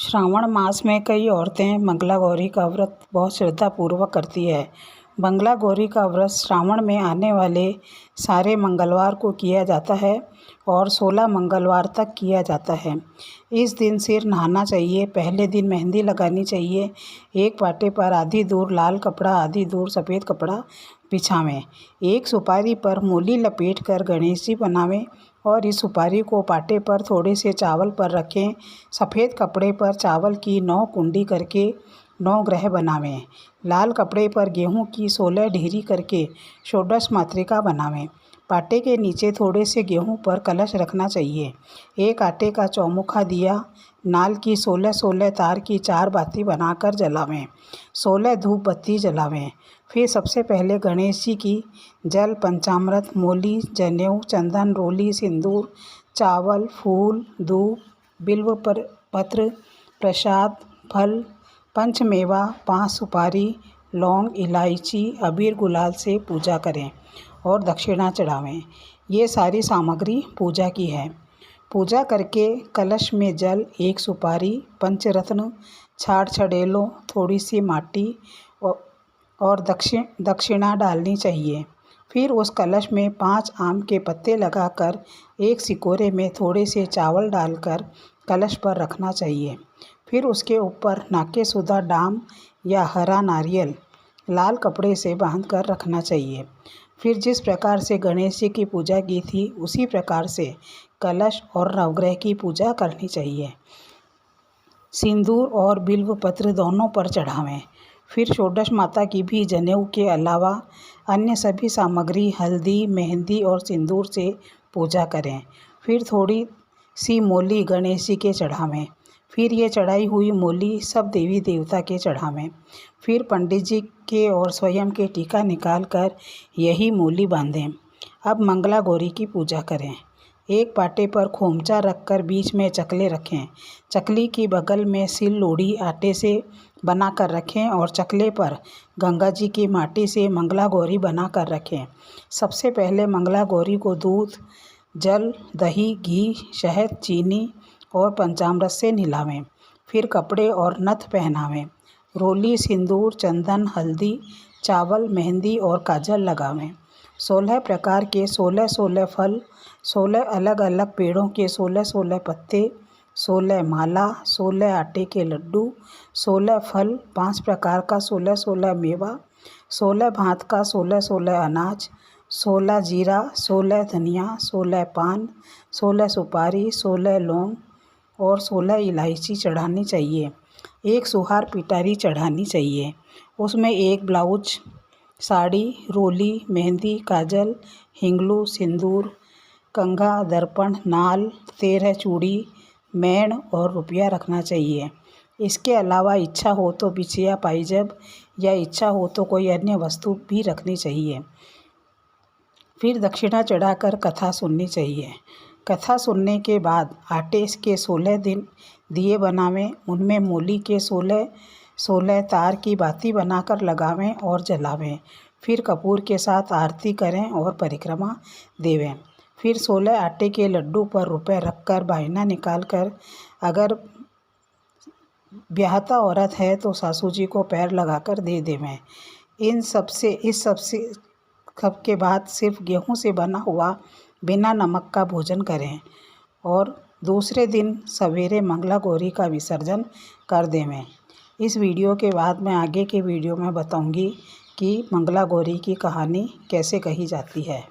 श्रावण मास में कई औरतें मंगला गौरी का व्रत बहुत श्रद्धापूर्वक करती है। मंगला गौरी का व्रत श्रावण में आने वाले सारे मंगलवार को किया जाता है और 16 मंगलवार तक किया जाता है। इस दिन सिर नहाना चाहिए। पहले दिन मेहंदी लगानी चाहिए। एक पाटे पर आधी दूर लाल कपड़ा आधी दूर सफ़ेद कपड़ा बिछावें। एक सुपारी पर मूली लपेट कर गणेश जी बनावें और इस सुपारी को पाटे पर थोड़े से चावल पर रखें। सफ़ेद कपड़े पर चावल की 9 कुंडी करके 9 ग्रह बनावें। लाल कपड़े पर गेहूं की 16 ढेरी करके षोडश मातृका बनावें। पाटे के नीचे थोड़े से गेहूं पर कलश रखना चाहिए। एक आटे का चौमुखा दिया नाल की 16-16 तार की 4 बाती बनाकर जलावें। 16 धूप बत्ती जलावें। फिर सबसे पहले गणेश जी की जल, पंचामृत, मूली, जनेऊ, चंदन, रोली, सिंदूर, चावल, फूल, धूप, बिल्व पत्र, प्रसाद, फल, पंचमेवा, 5 सुपारी, लौंग, इलायची, अबीर गुलाल से पूजा करें और दक्षिणा चढ़ावें। ये सारी सामग्री पूजा की है। पूजा करके कलश में जल, 1 सुपारी, पंचरत्न, छाड़ छड़ेलों, थोड़ी सी माटी और दक्षिणा डालनी चाहिए। फिर उस कलश में 5 आम के पत्ते लगाकर एक सिकोरे में थोड़े से चावल डालकर कलश पर रखना चाहिए। फिर उसके ऊपर नाकेसुदा डाम या हरा नारियल लाल कपड़े से बांधकर रखना चाहिए। फिर जिस प्रकार से गणेश जी की पूजा की थी उसी प्रकार से कलश और नवग्रह की पूजा करनी चाहिए। सिंदूर और बिल्व पत्र दोनों पर चढ़ावें। फिर षोडश माता की भी जनेऊ के अलावा अन्य सभी सामग्री हल्दी, मेहंदी और सिंदूर से पूजा करें। फिर थोड़ी सी मूली गणेश जी के चढ़ावें। फिर ये चढ़ाई हुई मूली सब देवी देवता के चढ़ावें। फिर पंडित जी के और स्वयं के टीका निकाल कर यही मूली बांधें। अब मंगला गौरी की पूजा करें। एक पाटे पर खोमचा रखकर बीच में चकले रखें। चकली की बगल में सिल लोढ़ी आटे से बनाकर रखें और चकले पर गंगा जी की माटी से मंगला गौरी बनाकर रखें। सबसे पहले मंगला गौरी को दूध, जल, दही, घी, शहद, चीनी और पंचामृत से नहलावें। फिर कपड़े और नथ पहनावें। रोली, सिंदूर, चंदन, हल्दी, चावल, मेहंदी और काजल लगावें। 16 प्रकार के 16-16 फल, 16 अलग अलग पेड़ों के 16-16 पत्ते, 16 माला, 16 आटे के लड्डू, 16 फल, 5 प्रकार का 16-16 मेवा, 16 भांत का 16-16 अनाज, 16 जीरा, 16 धनिया, 16 पान, 16 सुपारी, 16 लौंग और 16 इलायची चढ़ानी चाहिए। एक सुहार पिटारी चढ़ानी चाहिए। उसमें एक ब्लाउज, साड़ी, रोली, मेहंदी, काजल, हिंगलू, सिंदूर, कंघा, दर्पण, नाल, 13 चूड़ी, मैण और रुपया रखना चाहिए। इसके अलावा इच्छा हो तो बिछिया पाइजब या इच्छा हो तो कोई अन्य वस्तु भी रखनी चाहिए। फिर दक्षिणा चढ़ाकर कथा सुननी चाहिए। कथा सुनने के बाद आटे के 16 दिए बनावें। उनमें मूली के 16-16 तार की बाती बनाकर लगावें और जलावें। फिर कपूर के साथ आरती करें और परिक्रमा देवें। फिर 16 आटे के लड्डू पर रुपए रखकर बायना निकाल कर अगर ब्याहता औरत है तो सासू जी को पैर लगाकर दे देवें। इस सबसे के बाद सिर्फ गेहूं से बना हुआ बिना नमक का भोजन करें और दूसरे दिन सवेरे मंगला गौरी का विसर्जन कर देवें। इस वीडियो के बाद मैं आगे के वीडियो में बताऊंगी कि मंगला गौरी की कहानी कैसे कही जाती है।